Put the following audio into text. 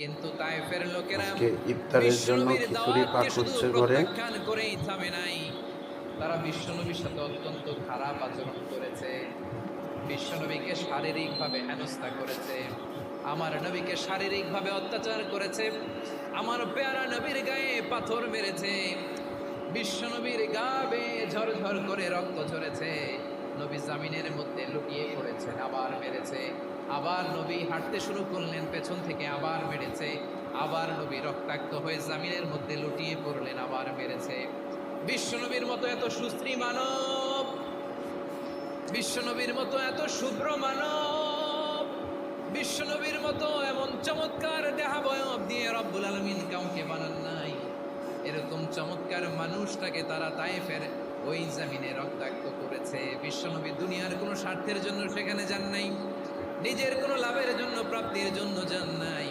কিন্তু তায়েফের লোকেরা আজকে ইফতারের জন্য বিশ্বনবীর খিচুড়ি দাওয়াতকে পাক শুধু হচ্ছে ঘরে। প্রত্যাখ্যান করেই থামে নাই, তারা বিশ্বনবীর সাথে অত্যন্ত খারাপ আচরণ করেছে। বিশ্বনবীকে শারীরিকভাবে হেনস্থা করেছে, আমার নবীকে শারীরিকভাবে অত্যাচার করেছে, আমার পেয়ারা নবীর গায়ে পাথর মেরেছে, বিশ্বনবীর গা বেয়ে ঝরঝর করে রক্ত ঝরেছে, নবী জামিনের মধ্যে লুটিয়ে পড়েছেন, আবার মেরেছে, আবার নবী হাঁটতে শুরু করলেন, পেছন থেকে আবার মেরেছে, আবার নবী রক্তাক্ত হয়ে জামিনের মধ্যে লুটিয়ে পড়লেন, আবার মেরেছে। বিশ্বনবীর মতো এত সুশ্রী মানব, বিশ্বনবীর মতো এত শুভ্র মানব, বিশ্বনবীর মতো এমন চমৎকার দেহাবয়ব দিয়ে রব্বুল আলামিন কাউকে বানান নাই। এরকম চমৎকার মানুষটাকে তারা তায়েফের ওই জমিনে রক্তাক্ত করেছে। বিশ্বনবী দুনিয়ার কোনো স্বার্থের জন্য সেখানে যান নাই, নিজের কোনো লাভের জন্য, প্রাপ্তির জন্য যান নাই,